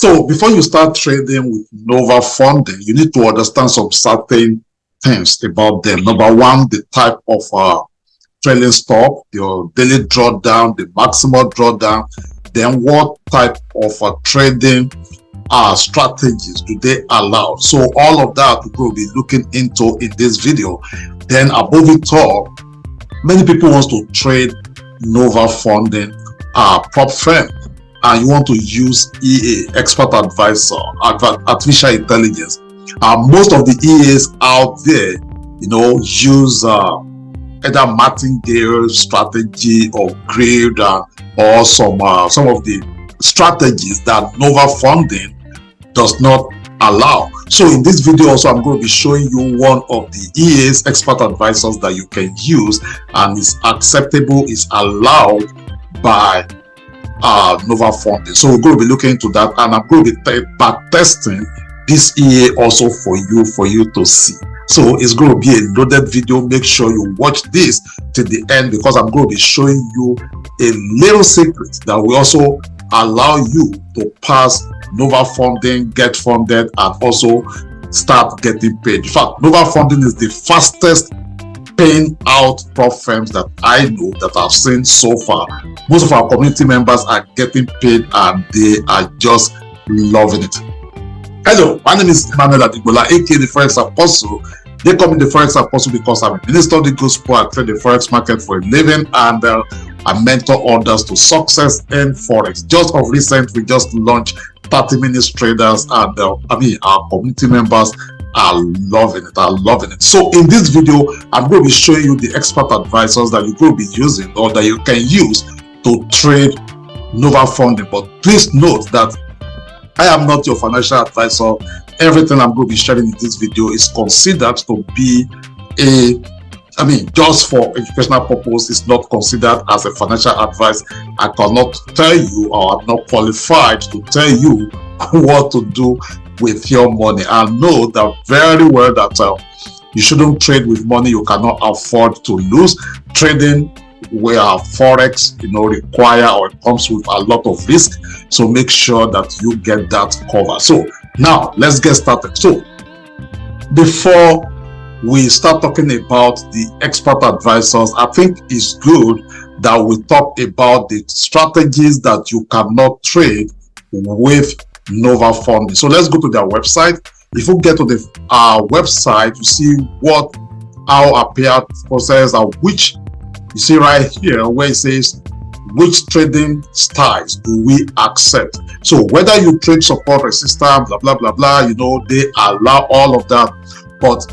So before you start trading with Nova funding, you need to understand some certain things about them. Number one, the type of trailing stop, your daily drawdown, the maximum drawdown, then what type of trading strategies do they allow. So all of that we'll be looking into in this video. Then above it all, many people want to trade Nova funding prop firm, and you want to use EA, expert advisor, artificial intelligence. Most of the EAs out there, you know, use either martingale strategy or grid or some of the strategies that Nova funding does not allow. So in this video also, I'm going to be showing you one of the EA's expert advisors that you can use and is acceptable, is allowed by Nova funding. So we're going to be looking into that, and I'm going to be back testing this EA also for you to see. So it's going to be a loaded video. Make sure you watch this till the end, because I'm going to be showing you a little secret that will also allow you to pass Nova funding, get funded, and also start getting paid. In fact, Nova funding is the fastest paying out prop firms that I know, that I've seen so far. Most of our community members are getting paid and they are just loving it. Hello, my name is Emmanuel Adigbola, aka the Forex Apostle. They call me the Forex Apostle because I'm a minister of the gospel. I trade the Forex market for a living, and I mentor others to success in Forex. Just of recent, we just launched 30 minutes traders, and our community members are loving it. So in this video, I'm going to be showing you the expert advisors that you're going to be using, or that you can use to trade Nova funding. But please note that I am not your financial advisor. Everything I'm going to be sharing in this video is considered to be just for educational purpose. It's not considered as a financial advice. I cannot tell you, or I'm not qualified to tell you what to do with your money. I know that very well that you shouldn't trade with money you cannot afford to lose. Trading where Forex, require, or it comes with a lot of risk. So make sure that you get that covered. So now let's get started. So before we start talking about the expert advisors, I think it's good that we talk about the strategies that you cannot trade with Nova funding. So let's go to their website. If you get to the website, you see how a payout process, which you see right here where it says which trading styles do we accept. So whether you trade support, resistance, blah blah blah blah, they allow all of that. But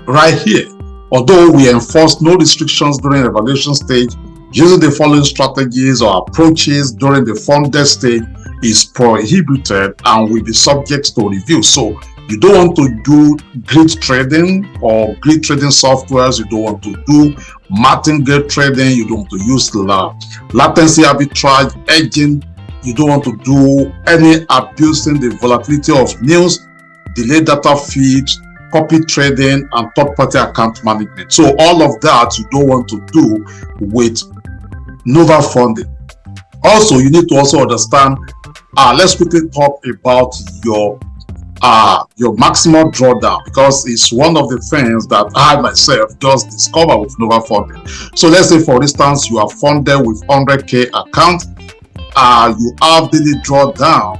right here, although we enforce no restrictions during evaluation stage, using the following strategies or approaches during the funded stage is prohibited and will be subject to review. So you don't want to do grid trading or grid trading softwares. You don't want to do martingale trading. You don't want to use latency arbitrage, edging. You don't want to do any abusing the volatility of news, delayed data feeds, copy trading, and third-party account management. So all of that you don't want to do with Nova funding. Also, you need to also understand, let's quickly talk about your maximum drawdown, because it's one of the things that I myself just discovered with Nova funding. So let's say, for instance, you are funded with 100k account, you have daily drawdown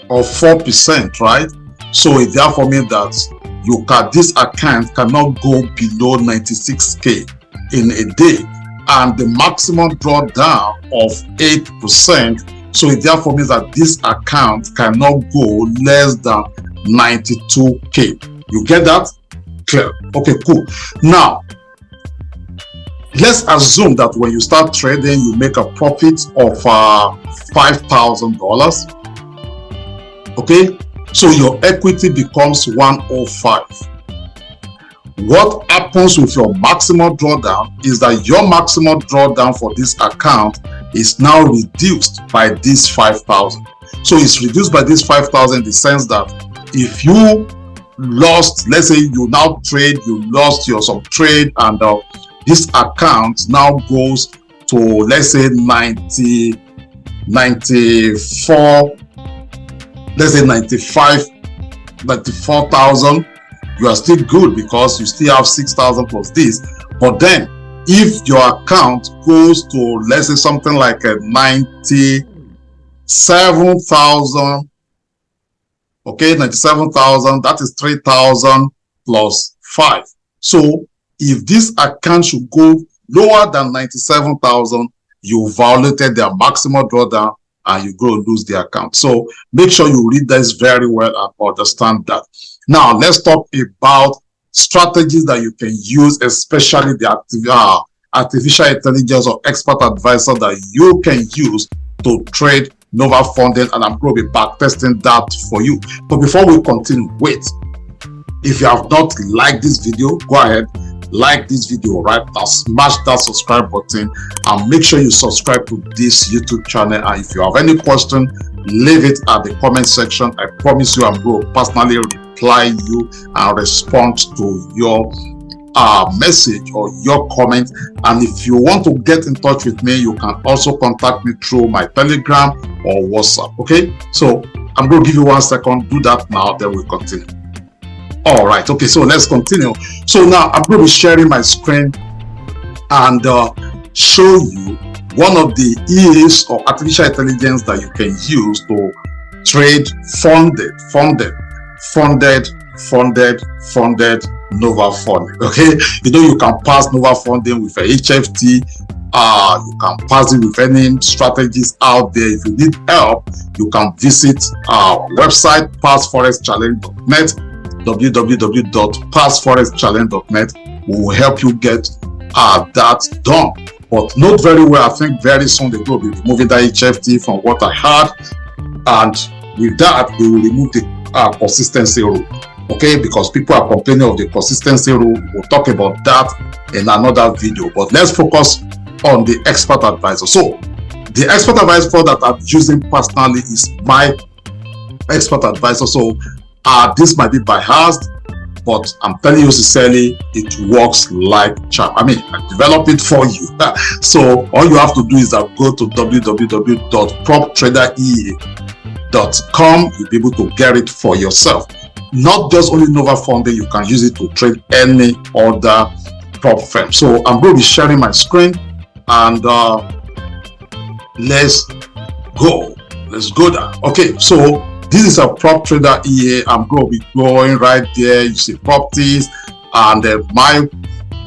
of 4%, right? So it therefore means that this account cannot go below 96k in a day, and the maximum drawdown of 8%. So it therefore means that this account cannot go less than 92k. You get that? Clear? Okay, cool. Now, let's assume that when you start trading, you make a profit of $5,000. Okay, so your equity becomes 105. What happens with your maximum drawdown is that your maximum drawdown for this account is now reduced by this 5,000. So it's reduced by this 5,000 in the sense that if you lost, let's say you now trade, you lost some trade, and this account now goes to, let's say, 99 94, let's say 94,000, you are still good because you still have 6,000 plus this. But then if your account goes to, let's say something like a 97,000, okay, 97,000, that is 3,000 plus 5. So if this account should go lower than 97,000, you violated their maximum drawdown and you go lose the account. So make sure you read this very well and understand that. Now let's talk about strategies that you can use, especially the artificial intelligence or expert advisor that you can use to trade Nova funding, and I'm going to be back testing that for you. But before we continue, wait, if you have not liked this video, go ahead, like this video right now, smash that subscribe button, and make sure you subscribe to this YouTube channel. And if you have any question, leave it at the comment section. I promise you I'm going to personally reply you and respond to your message or your comment. And if you want to get in touch with me, you can also contact me through my Telegram or WhatsApp. Okay, so I'm going to give you 1 second, do that now, then we'll continue. All right, okay, so let's continue. So now I'm going to be sharing my screen and show you one of the EAs or artificial intelligence that you can use to trade funded Nova funding. Okay, you know, you can pass Nova funding with a HFT, you can pass it with any strategies out there. If you need help, you can visit our website, passforexchallenge.net, www.passforexchallenge.net. We will help you get that done. But note very well, I think very soon they will be removing that HFT from what I had, and with that we will remove the consistency rule. Okay, because people are complaining of the consistency rule. We'll talk about that in another video, but let's focus on the expert advisor. So the expert advisor that I'm using personally is my expert advisor. So this might be biased, but I'm telling you sincerely, it works like charm. I mean, I developed it for you. So all you have to do is go to www.proptradreea.com. You'll be able to get it for yourself. Not just only Nova funding, you can use it to trade any other prop firm. So I'm going to be sharing my screen and let's go there. Okay, so this is a Prop Tradr EA. I'm going to be going right there. You see properties and my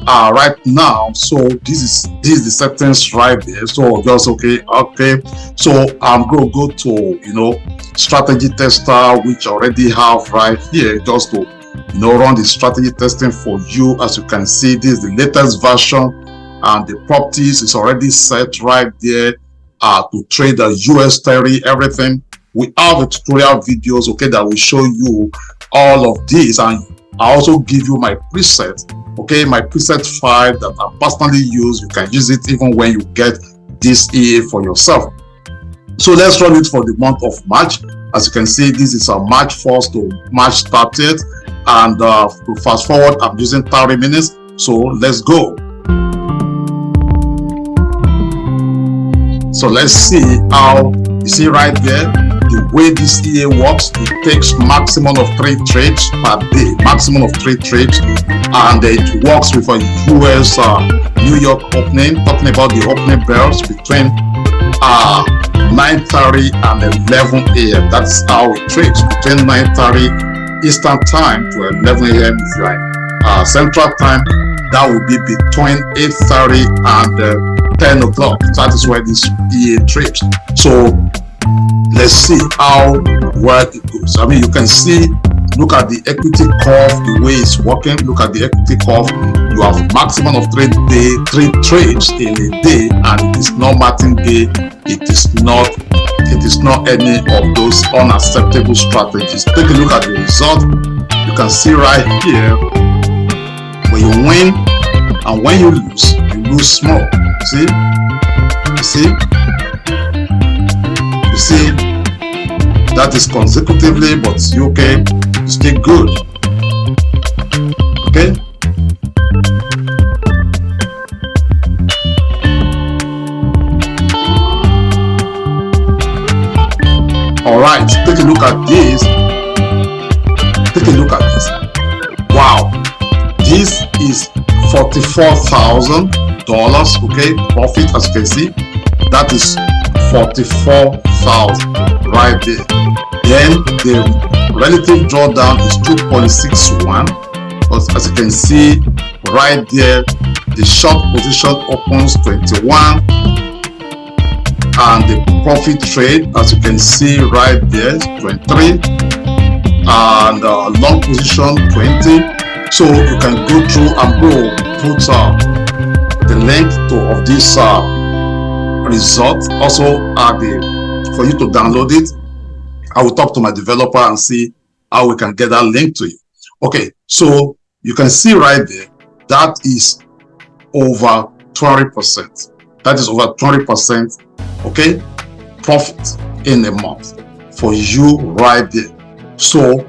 right now. So this is the settings right there. So just okay. So I'm going to go to, you know, strategy tester, which I already have right here, just to, you know, run the strategy testing for you. As you can see, this is the latest version, and the properties is already set right there to trade the US 30, everything. We have the tutorial videos, okay, that will show you all of this, and I also give you my preset, okay, my preset file that I personally use. You can use it even when you get this EA for yourself. So let's run it for the month of March. As you can see, this is a March 1st to March 30th, and to fast forward, I'm using 30 minutes. So let's go. So let's see how, you see right there, the way this EA works. It takes maximum of 3 trades per day, maximum of 3 trades, and it works with a US New York opening, talking about the opening bells between 9:30 and 11 a.m. That's how it trades, between 9:30 Eastern time to 11 a.m. if you're in Central time. That will be between 8:30 and 10 o'clock. That is where this EA trades. So let's see how well it goes. I mean, you can see, look at the equity curve, the way it's working. Look at the equity curve. You have maximum of 3 trades in a day, and it is not martingale. It is not any of those unacceptable strategies. Take a look at the result. You can see right here, when you win and when you lose small. See? You see, that is consecutively, but okay, still good. Okay. right, take a look at this. Take a look at this. Wow, this is $44,000. Okay, profit, as you can see, that is 44,000 right there. Then the relative drawdown is 2.61. But as you can see right there, the short position opens 21, and the profit trade, as you can see right there, 23, and long position 20. So you can go through and put the link of this result also for you to download it. I will talk to my developer and see how we can get that link to you. Okay, so you can see right there, that is over 20%. That is over 20%, okay, profit in a month for you right there. So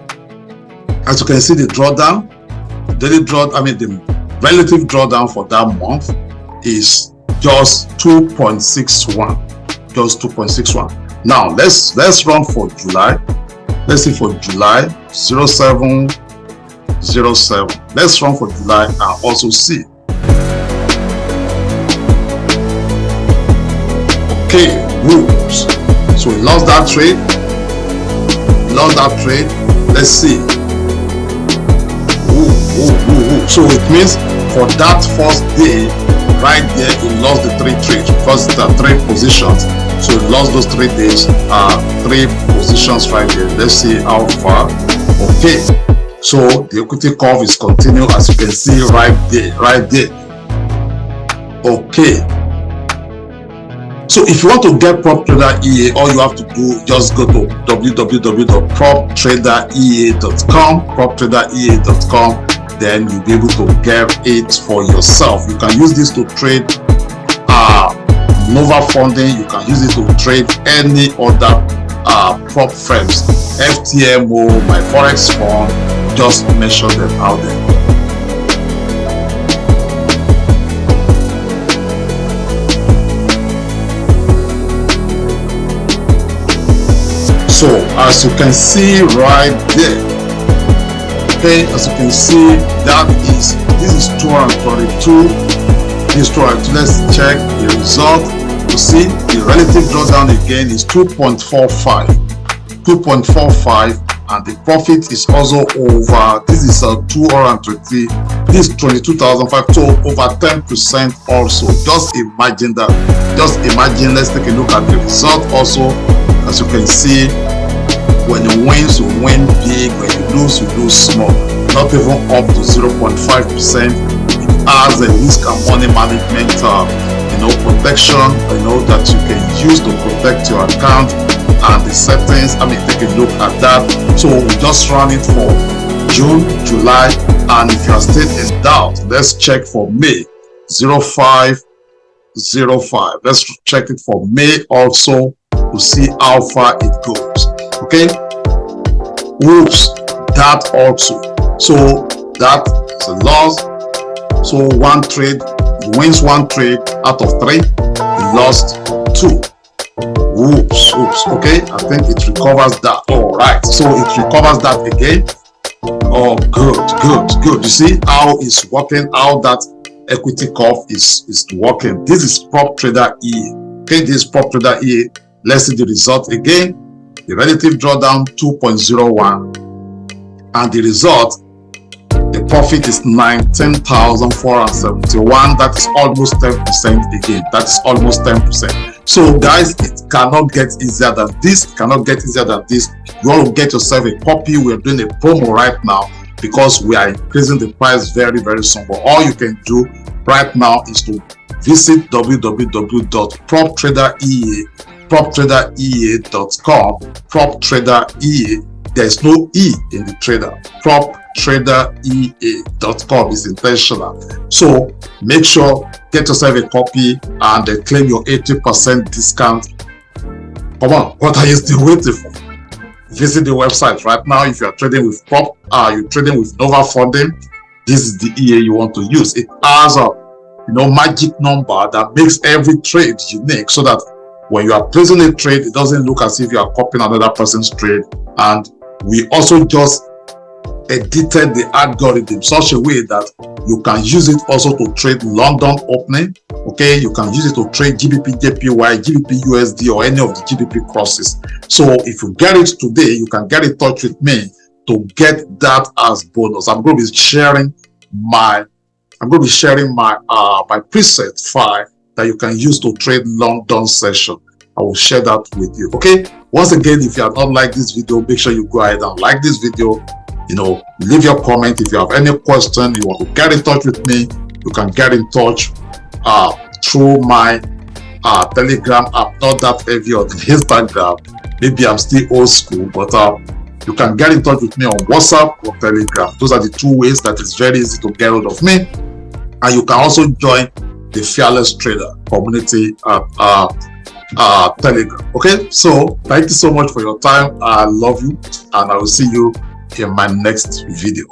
as you can see, the drawdown, the relative drawdown for that month is just 2.61. Just 2.61. Now let's run for July. Let's see for July 0707. Let's run for July and also see. Okay, whoops. So we lost that trade. Let's see. So it means for that first day right there, he lost the 3 trades because there are 3 positions. So he lost those 3 days, 3 positions right there. Let's see how far. Okay, so the equity curve is continuing, as you can see right there. Okay, so if you want to get Prop Tradr EA, all you have to do, just go to www.proptradrea.com, proptradrea.com. Then you'll be able to get it for yourself. You can use this to trade Nova funding. You can use it to trade any other prop firms, FTMO, my Forex fund. Just mention them out there. So as you can see right there, okay, as you can see, this is 232. This 232. Let's check the result. You see the relative drawdown again is 2.45, and the profit is also over. This is 220. This 22,005, so over 10% also. Just imagine that. Just imagine. Let's take a look at the result also. As you can see, when you win big. When you lose small. Not even up to 0.5%. It has a risk and money management, protection, that you can use to protect your account, and the settings. Take a look at that. So we just run it for June, July, and if you are still in doubt, let's check for May 0505. Let's check it for May also to see how far it goes. Okay. Oops, that also. So that is a loss. So one trade, he wins 1 trade out of 3. He lost 2. Oops. Okay, I think it recovers that. All right. So it recovers that again. Oh, good. You see how it's working. How that equity curve is working. This is Prop Tradr EA. Okay, this is Prop Tradr EA. Let's see the result again. The relative drawdown 2.01, and the result, the profit is 19,471. That is almost 10% again. That is almost 10%. So guys, it cannot get easier than this. You want to get yourself a copy. We are doing a promo right now because we are increasing the price very, very soon. But all you can do right now is to visit proptradrea.com, Prop Tradr EA. There's no E in the trader. proptradrea.com is intentional. So make sure, get yourself a copy and claim your 80% discount. Come on, what are you still waiting for? Visit the website right now. If you are trading with Prop, you're trading with Nova funding, this is the EA you want to use. It has a magic number that makes every trade unique, so that when you are placing a trade, it doesn't look as if you are copying another person's trade. And we also just edited the algorithm such a way that you can use it also to trade London opening. Okay, you can use it to trade GBP JPY, GBP USD, or any of the GBP crosses. So if you get it today, you can get in touch with me to get that as bonus. I'm going to be sharing my my preset file that you can use to trade London session. I will share that with you. Okay, once again, if you have not liked this video, make sure you go ahead and like this video. Leave your comment. If you have any question, you want to get in touch with me, you can get in touch through my Telegram. I'm not that heavy on Instagram. Maybe I'm still old school, but you can get in touch with me on WhatsApp or Telegram. Those are the two ways that it's very easy to get hold of me. And you can also join the Fearless Trader community at Telegram. Okay, so thank you so much for your time. I love you, and I will see you in my next video.